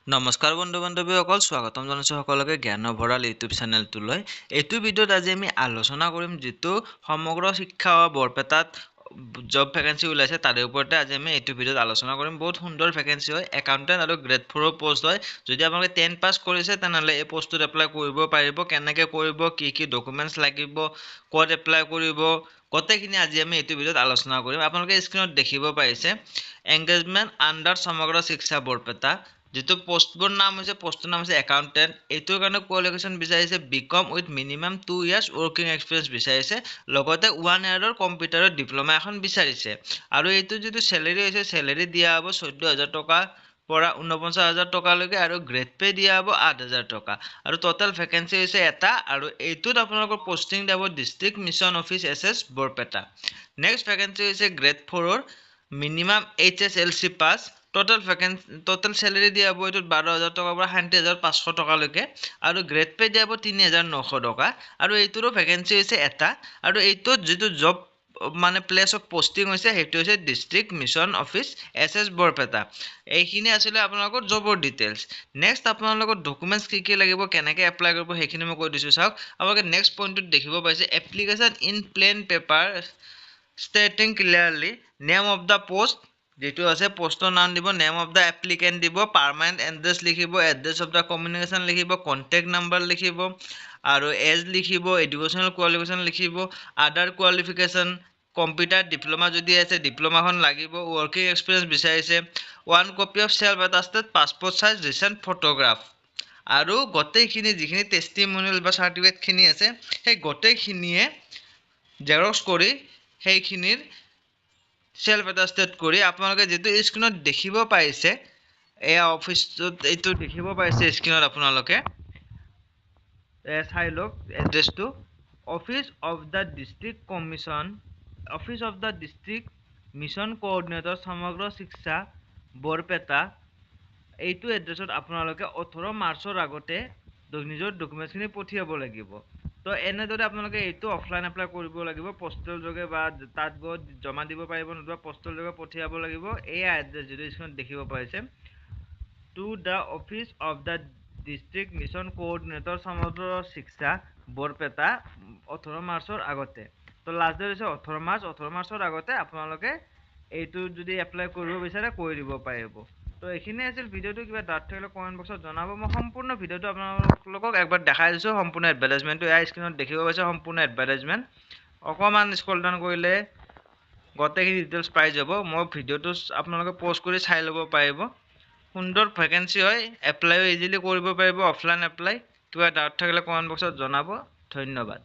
নমস্কাৰ বন্ধু বান্ধৱীসকল, স্বাগতম জনাইছোঁ সকলোকে জ্ঞান ভঁৰাল ইউটিউব চেনেলটোলৈ। এইটো ভিডিঅ'ত আজি আমি আলোচনা কৰিম যিটো সমগ্ৰ শিক্ষা বৰপেটাত জব ভেকেঞ্চি ওলাইছে তাৰে ওপৰতে আজি আমি এইটো ভিডিঅ'ত আলোচনা কৰিম। বহুত সুন্দৰ ভেকেঞ্চি হয়, একাউণ্টেণ্ট আৰু গ্ৰেড 4 পোষ্ট হয়। যদি আপোনালোকে 10 পাছ কৰিছে তেনেহ'লে এই পোষ্টটোত এপ্লাই কৰিব পাৰিব। কেনেকৈ কৰিব, কি ডকুমেণ্টছ লাগিব, ক'ত এপ্লাই কৰিব, গোটেইখিনি আজি আমি এইটো ভিডিঅ'ত আলোচনা কৰিম। আপোনালোকে স্ক্ৰীনত দেখিব পাৰিছে এংগেজমেণ্ট আণ্ডাৰ সমগ্ৰ শিক্ষা বৰপেটা। যিটো পোষ্টৰ নাম হৈছে একাউণ্টেণ্ট। এইটোৰ কাৰণে কোৱালিফিকেশ্যন বিচাৰিছে BCom with minimum 2 years working experience বিচাৰিছে, লগতে 1 year কম্পিউটাৰৰ ডিপ্ল'মা এখন বিচাৰিছে। আৰু এইটো যিটো চেলেৰি হৈছে, চেলেৰি দিয়া হ'ব 14,000 টকাৰ পৰা 49,000 টকালৈকে, আৰু গ্ৰেড পে দিয়া হ'ব 8,000 টকা। আৰু টোটেল ভেকেঞ্চি হৈছে এটা, আৰু এইটোত আপোনালোকৰ পষ্টিং দিব district mission office SS Barpeta. Next vacancy হৈছে গ্ৰেড 4 মিনিমাম HSLC পাছ। টোটেল চেলেৰি দিয়া হ'ব এইটোত 12,000 টকাৰ পৰা 37,500 টকালৈকে, আৰু গ্ৰেড পে দিয়া হ'ব 3,900 টকা। আৰু এইটোৰো ভেকেঞ্চি হৈছে এটা, আৰু এইটোত যিটো জব প্লেচ অফ পষ্টিং হৈছে সেইটো হৈছে district mission office SS Barpeta. এইখিনি আছিলে আপোনালোকৰ জবৰ ডিটেইলছ। নেক্সট আপোনালোকৰ ডকুমেণ্টছ কি লাগিব, কেনেকৈ এপ্লাই কৰিব সেইখিনি মই কৈ দিছোঁ। চাওক, আপোনালোকে নেক্সট পইণ্টটোত দেখিব পাইছে application in plain paper stating clearly name of the post. যিটো আছে পোষ্টৰ নাম দিব, নেম অফ দ্য এপ্লিকেণ্ট দিব, পাৰ্মানেণ্ট এড্ৰেছ লিখিব, এড্ৰেছ অফ দ্য কমিউনিকেশ্যন লিখিব, কণ্টেক্ট নাম্বাৰ লিখিব, আৰু এজ লিখিব, এডুকেশ্যনেল কোৱালিফিকেশ্যন লিখিব, আদাৰ কোৱালিফিকেশ্যন, কম্পিউটাৰ ডিপ্ল'মা যদি আছে ডিপ্ল'মাখন লাগিব, ৱৰ্কিং এক্সপিৰিয়েঞ্চ বিচাৰিছে, 1 copy of self attested passport size recent photograph, আৰু গোটেইখিনি যিখিনি টেষ্টিমনিয়েল বা চাৰ্টিফিকেটখিনি আছে সেই গোটেইখিনিয়ে জেৰক্স কৰি সেইখিনিৰ চেল্ফ এটাষ্টেড কৰি আপোনালোকে যিটো স্ক্ৰীণত দেখিব পাৰিছে, এয়া অফিচটোত এইটো দেখিব পাৰিছে স্ক্ৰীণত। আপোনালোকে চাই লওক এড্ৰেছটো, office of the district mission coordinator সমগ্ৰ শিক্ষা বৰপেটা। এইটো এড্ৰেছত আপোনালোকে 18 মাৰ্চৰ আগতে নিজৰ ডকুমেণ্টছখিনি পঠিয়াব লাগিব। তো এনেদৰে আপোনালোকে এইটো অফলাইন এপ্লাই কৰিব লাগিব, পষ্টেল যোগে বা তাত গৈ জমা দিব পাৰিব, নতুবা পষ্টেল যোগে পঠিয়াব লাগিব। এয়া এড্ৰেছ যিটো স্ক্ৰীণত দেখিব পাৰিছে, to the office of the district mission coordinator সমগ্ৰ শিক্ষা বৰপেটা 18 মাৰ্চৰ আগতে। তো লাষ্ট ডেট হৈছে 18 মাৰ্চ। 18 মাৰ্চৰ আগতে আপোনালোকে এইটো যদি এপ্লাই কৰিব বিচাৰে কৰি দিব পাৰিব। তো এইখিনি আছিল ভিডিঅ'টো। কিবা ডাউট থাকিলে কমেণ্ট বক্সত জনাব। মই সম্পূৰ্ণ ভিডিঅ'টো আপোনালোকক একবাৰ দেখাই দিছোঁ, সম্পূৰ্ণ এডভাৰটাইজমেণ্টটো এয়া স্ক্ৰীণত দেখিব পাইছে, সম্পূৰ্ণ এডভাৰটাইজমেণ্ট। অকণমান স্ক্ৰল ডাউন কৰিলে গোটেইখিনি ডিটেইলছ পাই যাব। মই ভিডিঅ'টো আপোনালোকে প'জ কৰি চাই ল'ব পাৰিব। সুন্দৰ ভেকেঞ্চি হয়, এপ্লাইও ইজিলি কৰিব পাৰিব, অফলাইন এপ্লাই। কিবা ডাউট থাকিলে কমেণ্ট বক্সত জনাব। ধন্যবাদ।